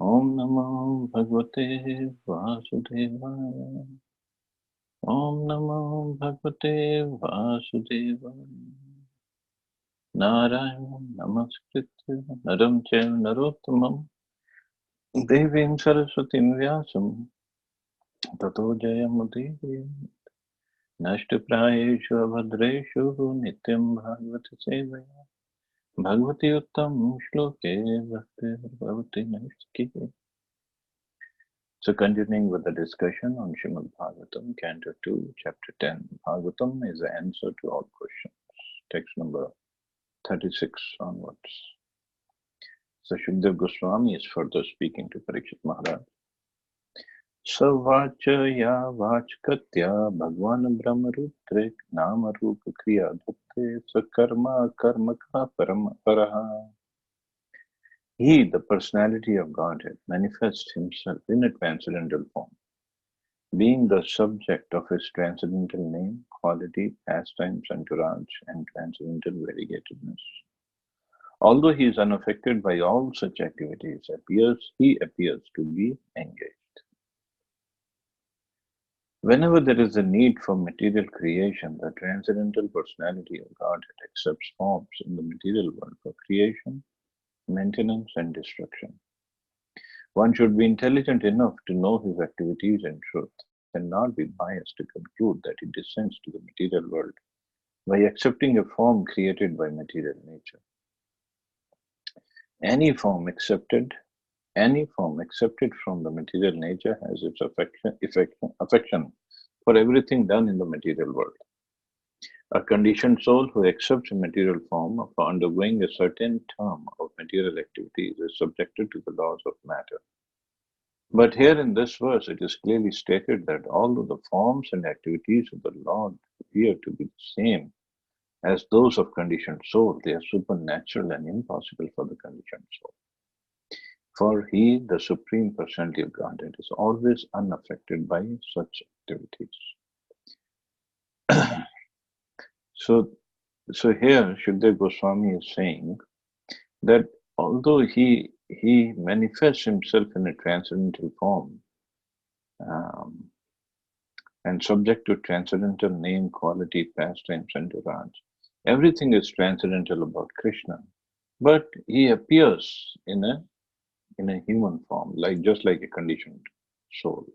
Om Namo Bhagavate Vasudevaya. Om Namo Bhagavate Vasudevaya. Narayana Namaskritya Naram Chaiva Narottamam Devim Saraswatim Vyasam Tato Jayamudire Nashtaprayeshu Abhadreshu Nityam Bhagavata Sevaya Bhagavati Uttam Shloke Bhakti Bhagavati Naistiki. So continuing with the discussion on Srimad Bhagavatam, Canto 2, Chapter 10. Bhagavatam is the answer to all questions. Text number 36 onwards. So Shukdev Goswami is further speaking to Parikshit Maharaj. Savacha ya vachkatya Bhagwan Brahma Rutre Nama Rupa Kriya Dhatte Sakarma Karmaka Paraha. He, the personality of Godhead, manifests himself in a transcendental form, being the subject of his transcendental name, quality, pastimes, entourage, and transcendental variegatedness. Although he is unaffected by all such activities, he appears to be engaged. Whenever there is a need for material creation, the transcendental personality of Godhead accepts forms in the material world for creation, maintenance, and destruction. One should be intelligent enough to know his activities in truth and not be biased to conclude that he descends to the material world by accepting a form created by material nature. Any form accepted from the material nature has its affection for everything done in the material world. A conditioned soul who accepts a material form for undergoing a certain term of material activities is subjected to the laws of matter. But here in this verse, it is clearly stated that although the forms and activities of the Lord appear to be the same as those of conditioned soul, they are supernatural and impossible for the conditioned soul. For he, the Supreme Personality of Godhead, is always unaffected by such activities. So here Shukdev Goswami is saying that although he manifests himself in a transcendental form and subject to transcendental name, quality, pastimes, and entourage, everything is transcendental about Krishna, but he appears in a human form, just like a conditioned soul.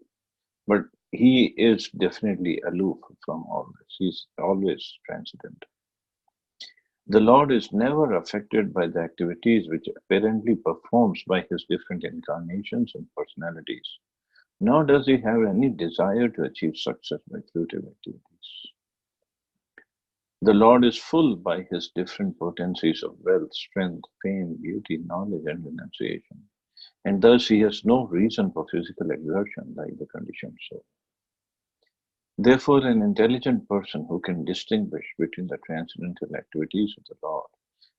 But he is definitely aloof from all this. He's always transcendental. The Lord is never affected by the activities which apparently performs by his different incarnations and personalities, nor does he have any desire to achieve success by fruitive activities. The Lord is full by his different potencies of wealth, strength, fame, beauty, knowledge, and renunciation, and thus he has no reason for physical exertion like the conditioned soul. Therefore, an intelligent person who can distinguish between the transcendental activities of the Lord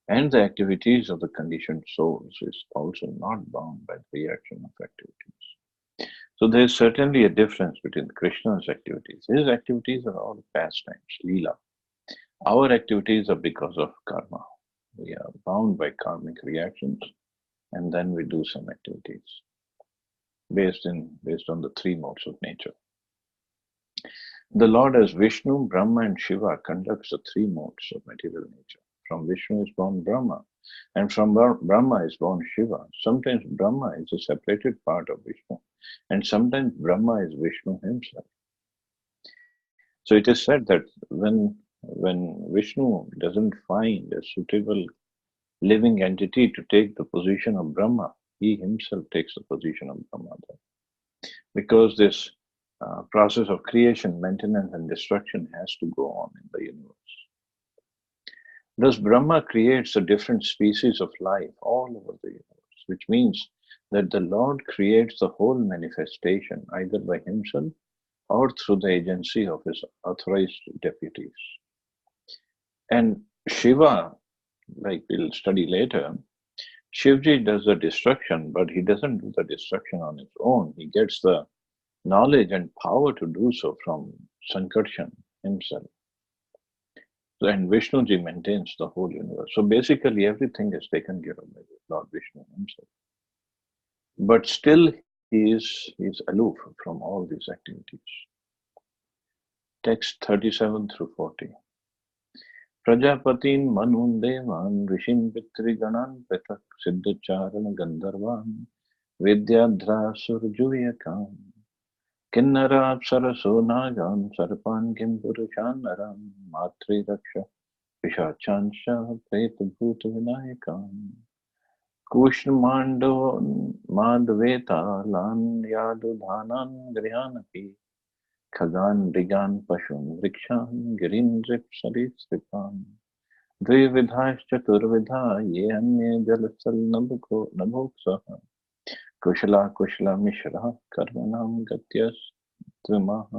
and the activities of the conditioned souls is also not bound by the reaction of activities. So there is certainly a difference between Krishna's activities. His activities are all pastimes, lila. Our activities are because of karma. We are bound by karmic reactions, and then we do some activities based on the three modes of nature. The Lord as Vishnu, Brahma, and Shiva conducts the three modes of material nature. From Vishnu is born Brahma, and from Brahma is born Shiva. Sometimes Brahma is a separated part of Vishnu, and sometimes Brahma is Vishnu himself. So it is said that when Vishnu doesn't find a suitable living entity to take the position of Brahma, he himself takes the position of Brahma. Because this process of creation, maintenance, and destruction has to go on in the universe. Thus, Brahma creates a different species of life all over the universe, which means that the Lord creates the whole manifestation either by himself or through the agency of his authorized deputies. And Shiva, like we'll study later, Shivji does the destruction, but he doesn't do the destruction on his own. He gets the knowledge and power to do so from Sankarshan himself. And Vishnuji maintains the whole universe. So basically everything is taken care of by Lord Vishnu himself. but still he is aloof from all these activities. Text 37 through 40. Prajapatin Manun Devan Rishin Pitriganan Petak Siddhacharan Gandharvan Vidyadhra Surjuyakam Kinnara Saraso Nagan Sarpan Kimpurushan Naram Matri Raksha Pishachansha Preta Bhuta Vinayakam Kushnamando Madveta Lan Yadudhanan Grihanapi Khagan Rigan Pashun Vrikshan Girindrip Sarisripan Dvividhaश्चतुर्विधा ये अन्ये जलस्थल नभोक्सः कुशला कुशला मिश्रः कर्मणां गत्यस्त्विमः.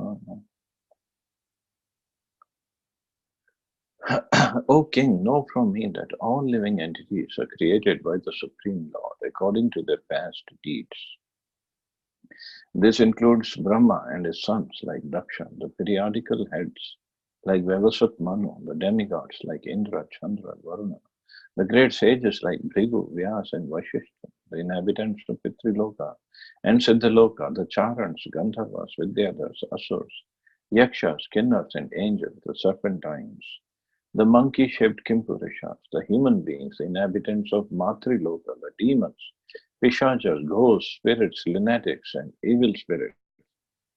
O king, know from me that all living entities are created by the Supreme Lord according to their past deeds. This includes Brahma and his sons like Daksha, the periodical heads like Vavasat Manu, the demigods like Indra, Chandra, Varuna, the great sages like Bhrigu, Vyas, and Vashishta, the inhabitants of Pitriloka and Siddhaloka, the Charans, Gandharvas, Vidyadhars, Asurs, Yakshas, Kinnars, and angels, the serpentines, the monkey-shaped Kimpurishas, the human beings, the inhabitants of Matriloka, the demons, Pishajas, ghosts, spirits, lunatics, and evil spirits,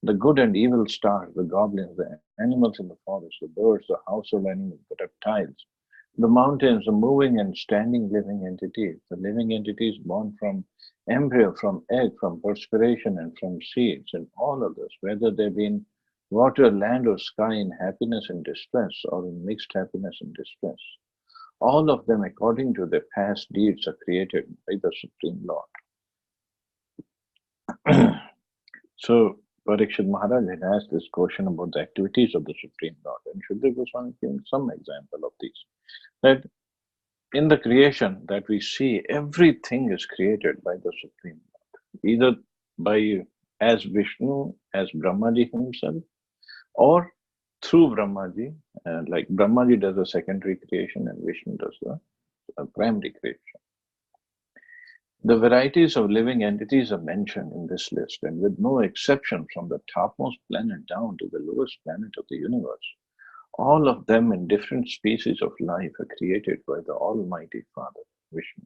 the good and evil stars, the goblins, the animals in the forest, the birds, the household animals, the reptiles, the mountains, the moving and standing living entities, the living entities born from embryo, from egg, from perspiration, and from seeds, and all others, whether they be in water, land, or sky, in happiness and distress, or in mixed happiness and distress. All of them, according to their past deeds, are created by the Supreme Lord. So, Parikshit Maharaj had asked this question about the activities of the Supreme Lord, and Shukdev Goswami giving some example of these. That in the creation that we see, everything is created by the Supreme Lord, either by as Vishnu, as Brahmaji himself, or through Brahmaji, like Brahmaji does the secondary creation and Vishnu does the primary creation. The varieties of living entities are mentioned in this list, and with no exception from the topmost planet down to the lowest planet of the universe, all of them in different species of life are created by the Almighty Father, Vishnu.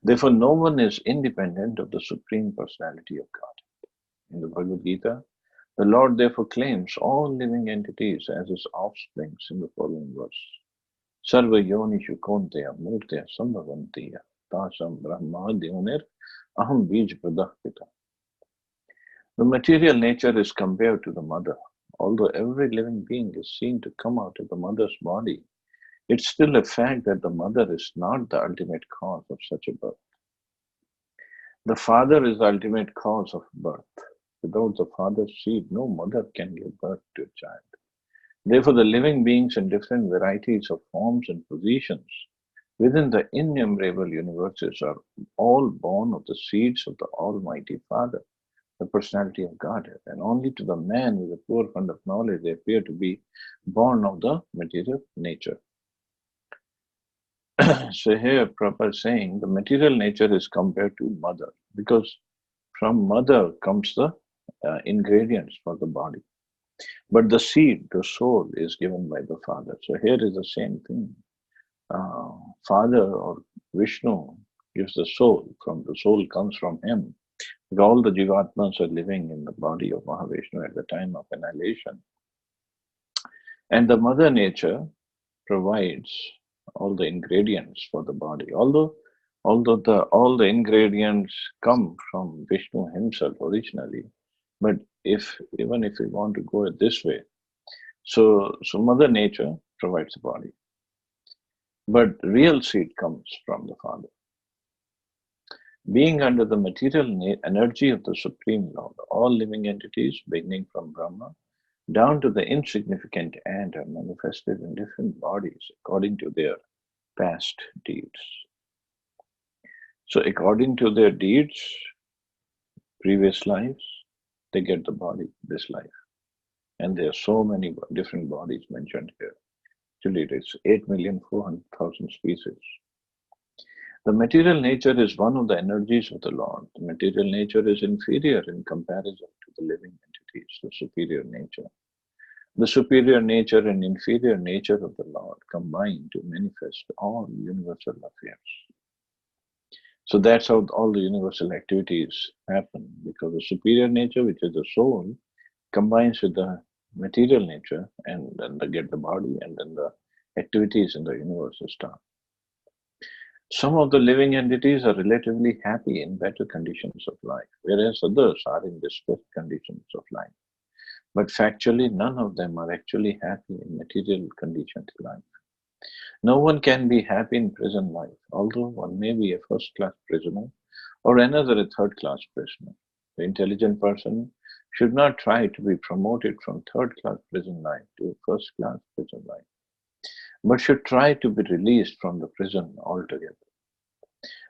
Therefore, no one is independent of the Supreme Personality of God. In the Bhagavad Gita, the Lord therefore claims all living entities as his offsprings in the following verse. Sarva yonishu konteya murteya sambhavantiya tasam brahmadhyonir aham bij pradahpita. The material nature is compared to the mother. Although every living being is seen to come out of the mother's body, it's still a fact that the mother is not the ultimate cause of such a birth. The father is the ultimate cause of birth. Without the father's seed, no mother can give birth to a child. Therefore, the living beings in different varieties of forms and positions within the innumerable universes are all born of the seeds of the Almighty Father, the personality of Godhead, and only to the man with a poor fund of knowledge they appear to be born of the material nature. So here Prabhupada is saying the material nature is compared to mother, because from mother comes the ingredients for the body. But the seed, the soul, is given by the father. So here is the same thing. Father or Vishnu gives the soul. From the soul comes from him. All the Jivatmas are living in the body of Mahavishnu at the time of annihilation. And the mother nature provides all the ingredients for the body. Although all the ingredients come from Vishnu himself originally, but even if we want to go it this way, so Mother Nature provides the body, but real seed comes from the Father. Being under the material energy of the Supreme Lord, all living entities, beginning from Brahma down to the insignificant ant, are manifested in different bodies according to their past deeds. So according to their deeds, previous lives, they get the body, this life. And there are so many different bodies mentioned here. Actually, it is 8,400,000 species. The material nature is one of the energies of the Lord. The material nature is inferior in comparison to the living entities, the superior nature. The superior nature and inferior nature of the Lord combine to manifest all universal affairs. So that's how all the universal activities happen, because the superior nature, which is the soul, combines with the material nature, and then they get the body, and then the activities in the universe start. Some of the living entities are relatively happy in better conditions of life, whereas others are in distressed conditions of life. But factually, none of them are actually happy in material conditions of life. No one can be happy in prison life, although one may be a first class prisoner or another a third class prisoner. The intelligent person should not try to be promoted from third class prison life to first class prison life, but should try to be released from the prison altogether.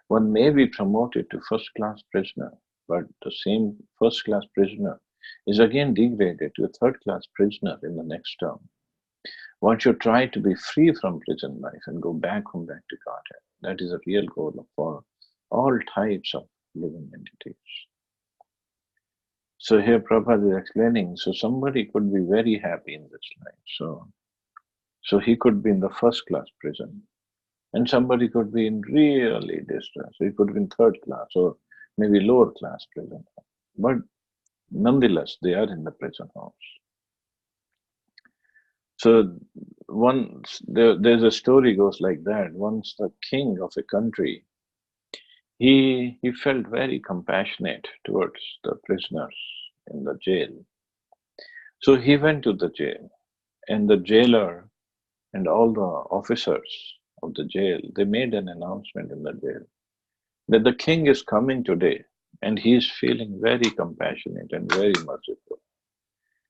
One may be promoted to first class prisoner, but the same first class prisoner is again degraded to a third class prisoner in the next term. One should try to be free from prison life and go back home, back to Godhead. That is a real goal for all types of living entities. So here Prabhupada is explaining, so somebody could be very happy in this life. So he could be in the first class prison, and somebody could be in really distress. He could be in third class or maybe lower class prison. But nonetheless, they are in the prison house. So there's a story goes like that. Once the king of a country, he felt very compassionate towards the prisoners in the jail. So he went to the jail, and the jailer and all the officers of the jail, they made an announcement in the jail that the king is coming today, and he is feeling very compassionate and very merciful.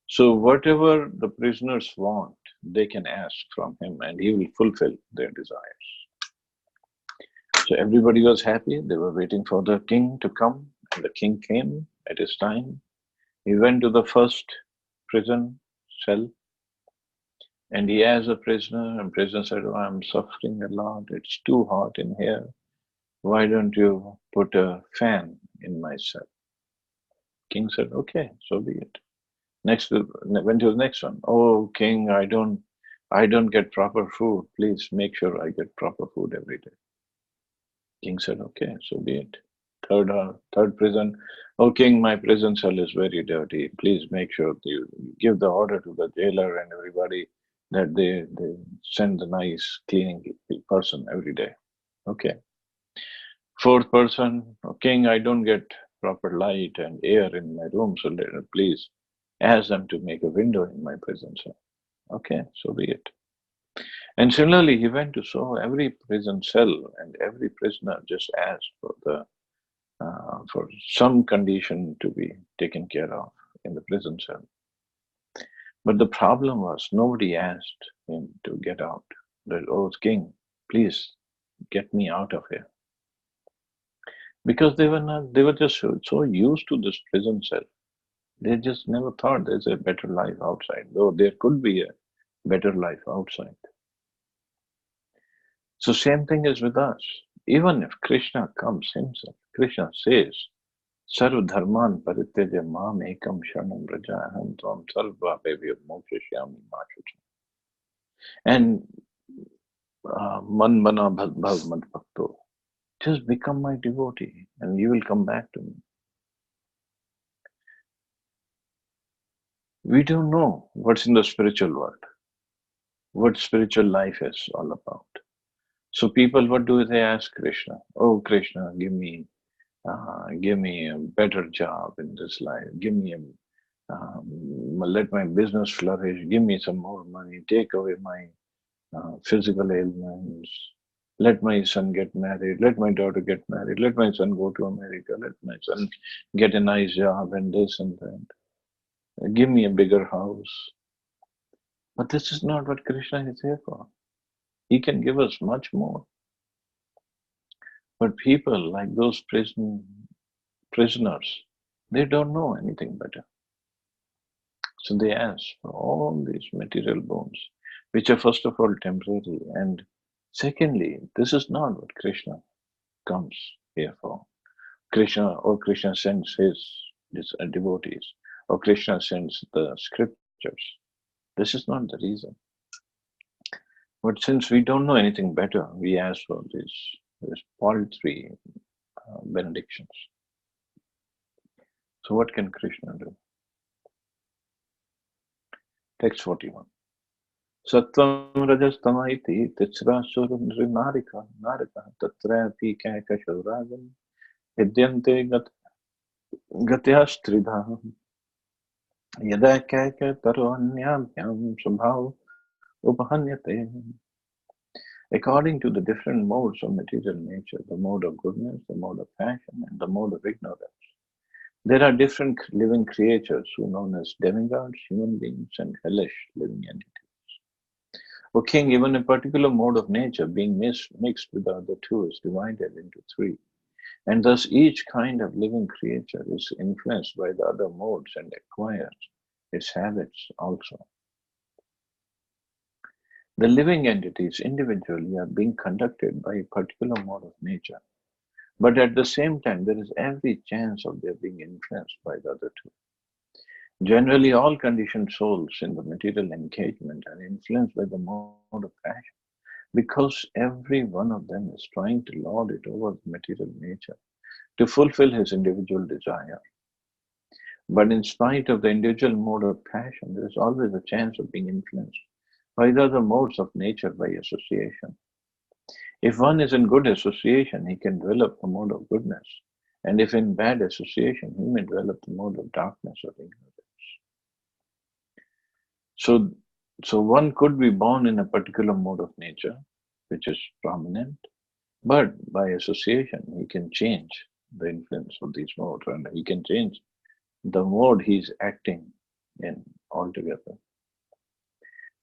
So whatever the prisoners want, they can ask from him, and he will fulfill their desires. So everybody was happy. They were waiting for the king to come, and the king came at his time. He went to the first prison cell, and he asked the prisoner, and prisoner said, "Oh, I'm suffering a lot. It's too hot in here. Why don't you put a fan in my cell?" King said, "Okay, so be it." Went to the next one. "Oh, king, I don't get proper food. Please make sure I get proper food every day." King said, "Okay, so be it." Third prison. "Oh, king, my prison cell is very dirty. Please make sure you give the order to the jailer and everybody that they send a nice cleaning person every day." Okay. Fourth person, "Oh, king, I don't get proper light and air in my room, so please ask them to make a window in my prison cell." Okay, so be it. And similarly, he went to so every prison cell, and every prisoner just asked for some condition to be taken care of in the prison cell. But the problem was nobody asked him to get out. That, "Oh, king, please get me out of here." Because they were just so used to this prison cell. They just never thought there's a better life outside, though there could be a better life outside. So same thing is with us. Even if Krishna comes himself, Krishna says, "Sarv dharman parityaja mam ekam sharanam vraja aham tvam sarva bhevyo mokshayami ma shucham." And man bana bhav mad bhakto. Just become my devotee and you will come back to me. We don't know what's in the spiritual world, what spiritual life is all about. So people, what do they ask Krishna? "Oh, Krishna, give me a better job in this life. Give me let my business flourish. Give me some more money. Take away my physical ailments. Let my son get married. Let my daughter get married. Let my son go to America. Let my son get a nice job and this and that. Give me a bigger house." But this is not what Krishna is here for. He can give us much more. But people like those prisoners, they don't know anything better. So they ask for all these material boons, which are first of all temporary, and secondly, this is not what Krishna comes here for. Krishna sends his devotees, or Krishna sends the scriptures. This is not the reason. But since we don't know anything better, we ask for these paltry benedictions. So what can Krishna do? Text 41. Sattvam rajastama iti tisrasur narika tatrapi kakashauragam vidyante gatyastridha yada kakataronyabhyam subhav upahanyate. According to the different modes of material nature, the mode of goodness, the mode of passion, and the mode of ignorance, there are different living creatures who are known as demigods, human beings, and hellish living entities. O king, even a particular mode of nature being mixed with the other two is divided into three, and thus each kind of living creature is influenced by the other modes and acquires its habits also. The living entities individually are being conducted by a particular mode of nature, but at the same time there is every chance of their being influenced by the other two. Generally, all conditioned souls in the material engagement are influenced by the mode of passion, because every one of them is trying to lord it over the material nature to fulfill his individual desire. But in spite of the individual mode of passion, there is always a chance of being influenced by the other modes of nature by association. If one is in good association, he can develop the mode of goodness, and if in bad association, he may develop the mode of darkness or ignorance. So one could be born in a particular mode of nature, which is prominent, but by association, he can change the influence of these modes, and he can change the mode he's acting in altogether.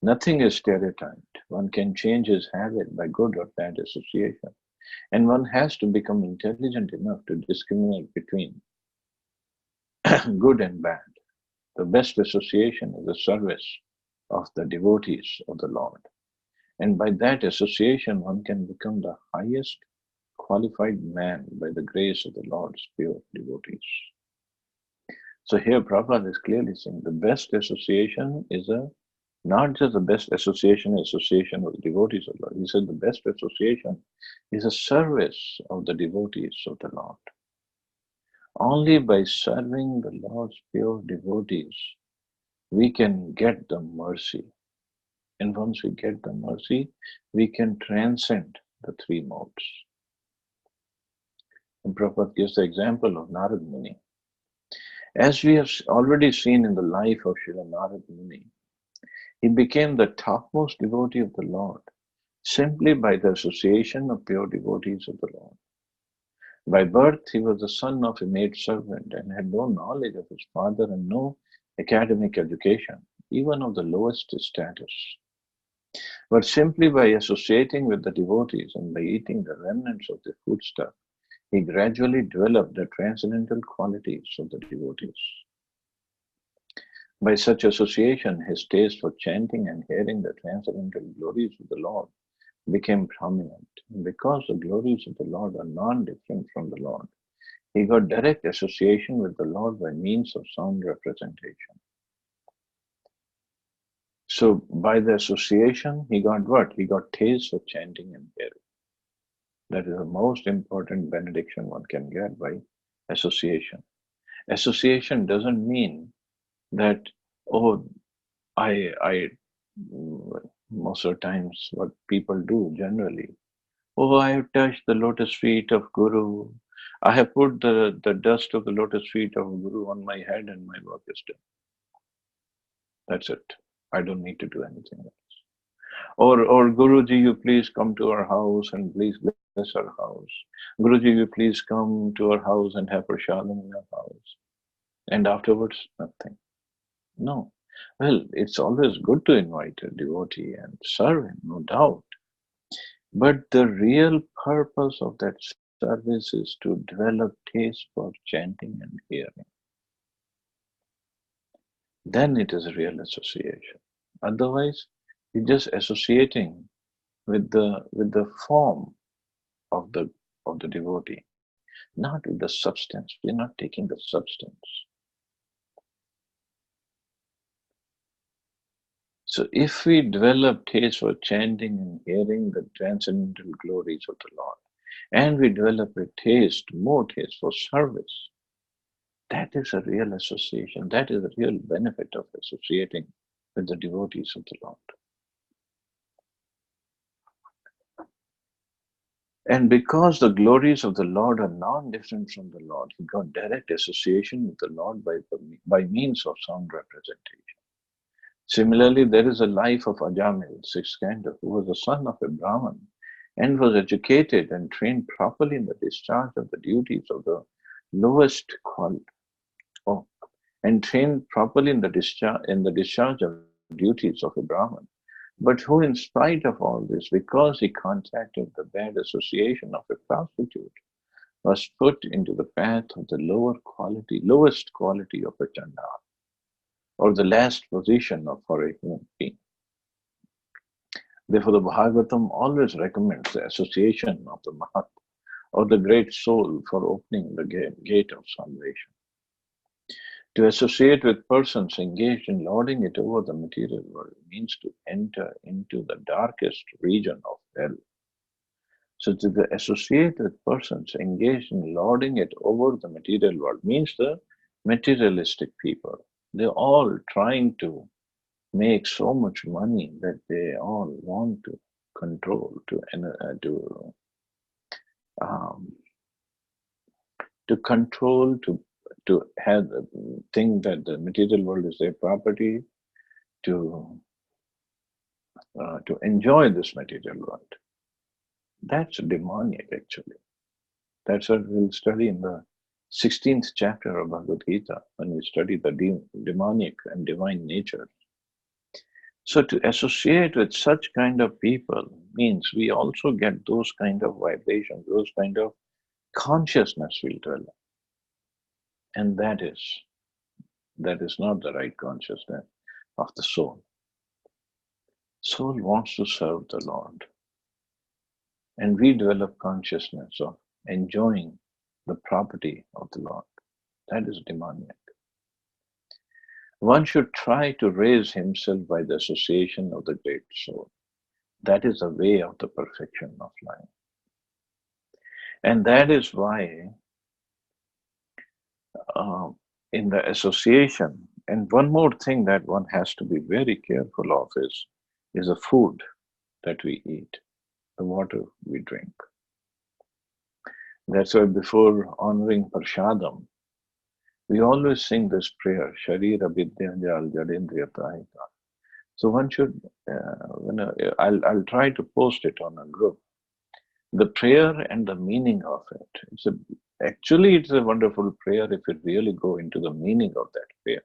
Nothing is stereotyped. One can change his habit by good or bad association, and one has to become intelligent enough to discriminate between good and bad. The best association is the service of the devotees of the Lord. And by that association, one can become the highest qualified man by the grace of the Lord's pure devotees. So here Prabhupada is clearly saying the best association is not just the best association with the devotees of the Lord. He said the best association is a service of the devotees of the Lord. Only by serving the Lord's pure devotees, we can get the mercy. And once we get the mercy, we can transcend the three modes. And Prabhupada gives the example of Narad Muni. As we have already seen in the life of Srila Narad Muni, he became the topmost devotee of the Lord simply by the association of pure devotees of the Lord. By birth, he was the son of a maid servant and had no knowledge of his father and no academic education, even of the lowest status. But simply by associating with the devotees and by eating the remnants of the foodstuff, he gradually developed the transcendental qualities of the devotees. By such association, his taste for chanting and hearing the transcendental glories of the Lord became prominent. And because the glories of the Lord are non-different from the Lord, he got direct association with the Lord by means of sound representation. So by the association, he got what? He got taste of chanting and hearing. That is the most important benediction one can get by association. Association doesn't mean that, most of the times what people do generally, I have touched the lotus feet of Guru. I have put the dust of the lotus feet of Guru on my head and my work is done. That's it. I don't need to do anything else. Or Guruji, you please come to our house and please bless our house. Guruji, you please come to our house and have prasadam in our house. And afterwards, nothing. No. Well, it's always good to invite a devotee and serve him, no doubt. But the real purpose of that service is to develop taste for chanting and hearing. Then it is a real association. Otherwise, you're just associating with the form of the of the devotee, not with the substance. We're not taking the substance. So if we develop taste for chanting and hearing the transcendental glories of the Lord, and we develop a taste, more taste for service, that is a real association. That is a real benefit of associating with the devotees of the Lord. And because the glories of the Lord are non-different from the Lord, he got direct association with the Lord by means of sound representation. Similarly, there is a life of Ajamil, sixth Canto, who was the son of a Brahmin and was educated and trained properly in the discharge of the duties of the lowest quality. And trained properly in the discharge of duties of a Brahmin, but who, in spite of all this, because he contracted the bad association of a prostitute, was put into the path of the lowest quality of a Chandal, or the last position for a human being. Therefore, the Bhagavatam always recommends the association of the Mahat, or the great soul, for opening the gate of salvation. To associate with persons engaged in lording it over the material world means to enter into the darkest region of hell. So to associate with persons engaged in lording it over the material world means the materialistic people. They're all trying to make so much money that they all want to control, um, control, to have the think that the material world is their property, to enjoy this material world. That's demonic, actually. That's what we'll study in the 16th chapter of Bhagavad Gita when we study the demonic and divine nature. So to associate with such kind of people means we also get those kind of vibrations, those kind of consciousness will develop. And that is not the right consciousness of the soul. Soul wants to serve the Lord. And we develop consciousness of enjoying the property of the Lord. That is demonic. One should try to raise himself by the association of the great soul. That is the way of the perfection of life. And that is why in the association, and one more thing that one has to be very careful of is the food that we eat, the water we drink. That's why before honoring Prashadam, we always sing this prayer, Sharira Vidya Jal Jadendriya Prahita. So one should, I'll try to post it on a group. The prayer and the meaning of it. Actually, it's a wonderful prayer if you really go into the meaning of that prayer.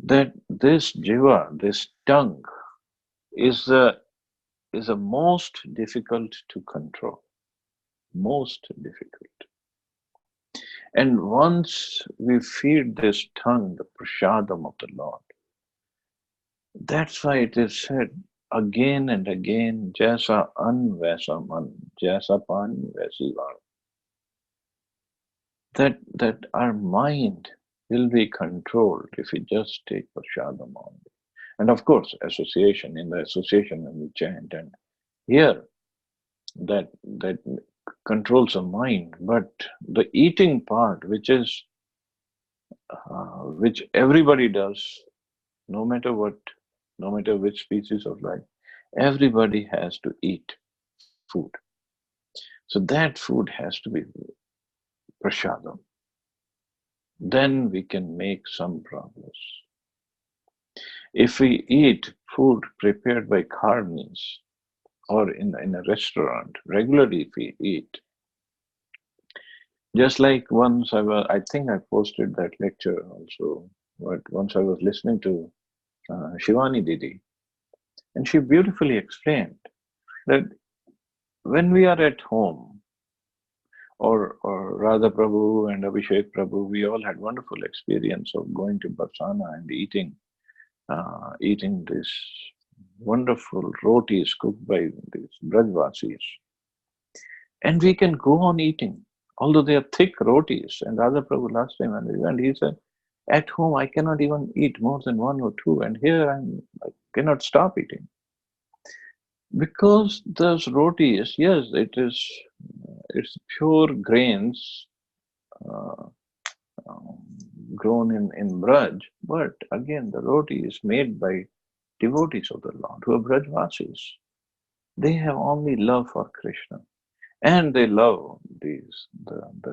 That this jiva, this tongue, is the most difficult to control. Most difficult. And once we feed this tongue the prashadam of the Lord, that's why it is said again and again, Jaisa an vaisa man, Jaisa pan vaisi var. That our mind will be controlled if we just take prashadam only. And of course, association, in the association and we chant, and here that controls the mind, but the eating part, which everybody does, no matter what, no matter which species of life, everybody has to eat food. So that food has to be prashadam. Then we can make some progress. If we eat food prepared by karmis, or in a restaurant, regularly if we eat, just like once I think I posted that lecture also, but once I was listening to Shivani Didi, and she beautifully explained that when we are at home, or Radha Prabhu and Abhishek Prabhu, we all had wonderful experience of going to Barsana and eating these wonderful rotis cooked by these Brajvasis. And we can go on eating, although they are thick rotis. And Radha Prabhu last time when we went, he said, at home I cannot even eat more than one or two, and here I cannot stop eating. Because those rotis, yes, it's pure grains uh, um, grown in Braj, but again the roti is made by devotees of the Lord who are Brajvasis. They have only love for Krishna. And they love the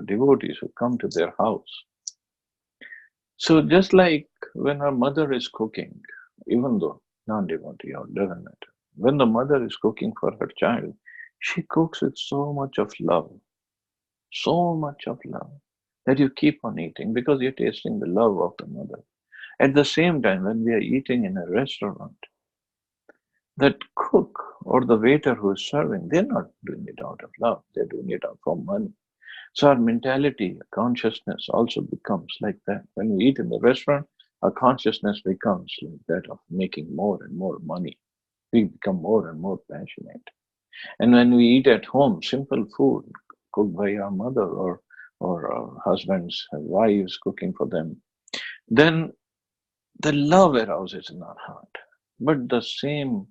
devotees who come to their house. So just like when our mother is cooking, even though non-devotee or doesn't matter, when the mother is cooking for her child, she cooks with so much of love that you keep on eating because you're tasting the love of the mother. At the same time, when we are eating in a restaurant, that cook or the waiter who is serving, they're not doing it out of love, they're doing it out for money. So our mentality, consciousness also becomes like that. When we eat in the restaurant, our consciousness becomes like that of making more and more money. We become more and more passionate. And when we eat at home, simple food cooked by our mother or our husbands, wives cooking for them, then the love arouses in our heart. But the same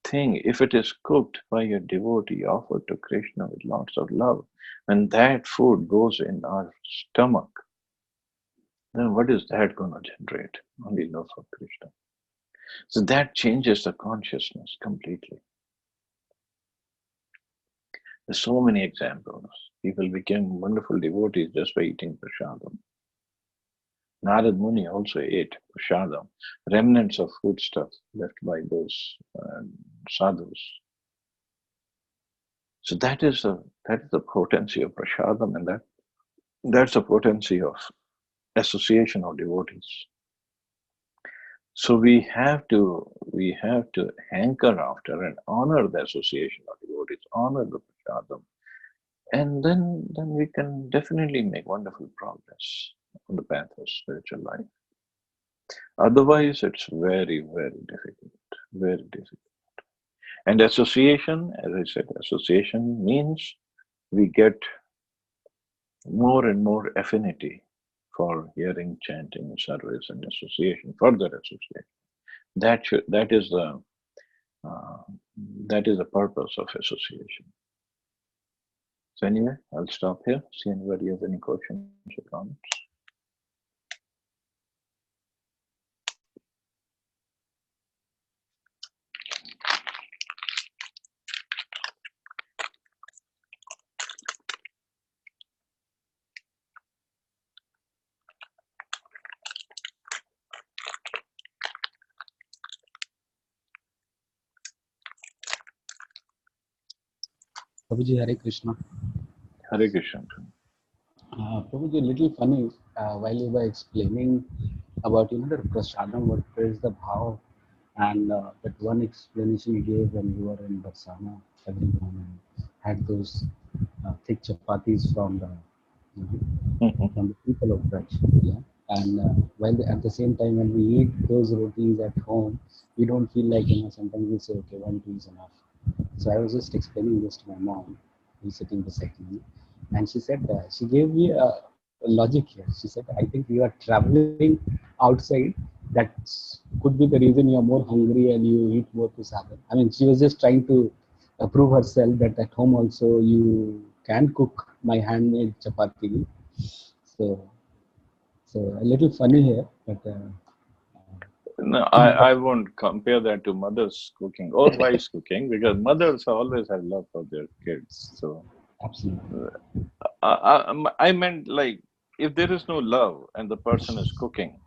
thing, if it is cooked by a devotee offered to Krishna with lots of love, when that food goes in our stomach, then what is that going to generate? Only love for Krishna. So that changes the consciousness completely. There's so many examples. People became wonderful devotees just by eating prasadam. Narad Muni also ate prasadam, remnants of foodstuff left by those sadhus. So that is the potency of prasadam, and that's the potency of association of devotees. So we have to hanker after and honor the association of devotees, honor the prasadam, and then we can definitely make wonderful progress on the path of spiritual life. Otherwise, it's very, very difficult, very difficult. And association, as I said, association means we get more and more affinity for hearing, chanting, service, and association, further association. That is uh, the purpose of association. So anyway, I'll stop here. See anybody has any questions or comments. Prabhuji, Hare Krishna. Hare Krishna. Prabhuji, a little funny while you were explaining about the prasadam, what is the bhav, and that one explanation you gave when you were in Barsana every morning, had those thick chapatis from the from the people of Braj. Yeah. And at the same time, when we eat those rotis at home, we don't feel like, sometimes we say, okay, one tea is enough. So I was just explaining this to my mom, who's sitting beside me, and she said, she gave me a logic here. She said, I think you are traveling outside. That could be the reason you are more hungry and you eat more prasadam. I mean, she was just trying to prove herself that at home also you can cook my handmade chapati. So, so a little funny here, but No, I won't compare that to mother's cooking or wife's cooking because mothers always have love for their kids. So absolutely. I meant like if there is no love and the person is cooking,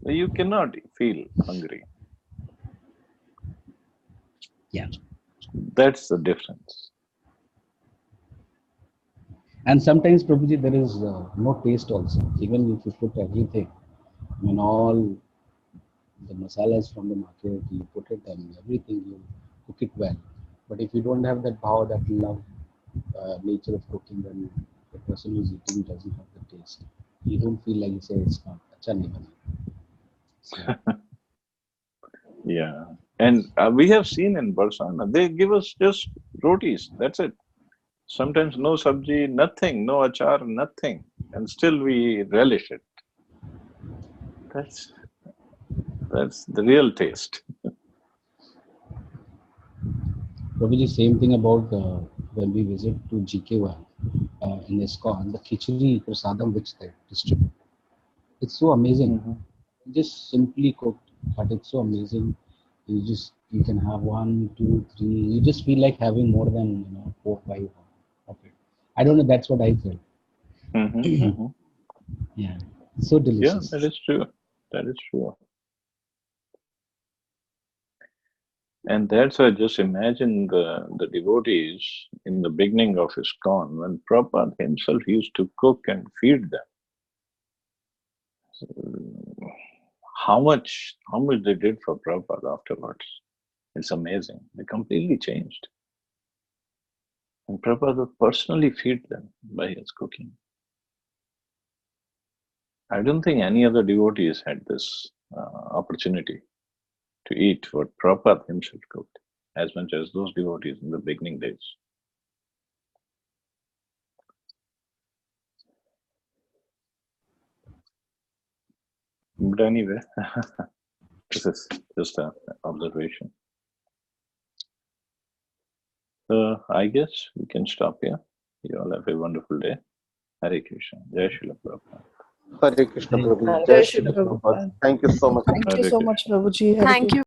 you cannot feel hungry. Yeah. That's the difference. And sometimes, Prabhuji, there is no taste also. Even if you put everything, I mean, all the masalas from the market, you put it and everything, you cook it well. But if you don't have that power, that love, nature of cooking, then the person who's eating doesn't have the taste. You don't feel like you say it's not acha nahi bana. So, Yeah. And we have seen in Barsana, they give us just rotis. That's it. Sometimes no sabji, nothing, no achar, nothing, and still we relish it. That's the real taste. Prabhuji, same thing about when we visit to GK1 in ISKCON, the khichdi prasadam which they distribute. It's so amazing. Just simply cooked, but it's so amazing. You can have 1, 2, 3. You just feel like having more than 4, 5 of it. I don't know. That's what I feel. Yeah, so Yeah, delicious. that is true. That is true. And that's why just imagine the devotees in the beginning of ISKCON when Prabhupada himself used to cook and feed them. How much they did for Prabhupada afterwards. It's amazing. They completely changed. And Prabhupada would personally feed them by his cooking. I don't think any other devotees had this opportunity to eat what Prabhupada himself cooked, as much as those devotees in the beginning days. But anyway, this is just an observation. I guess we can stop here. You all have a wonderful day. Hare Krishna. Jai Srila Prabhupada. Hare Krishna Prabhu. Jai Jai Shri Shri Prabhupada. Prabhupada. Thank you so much. Thank you so much, Prabhuji. Hare Thank Krishna. you.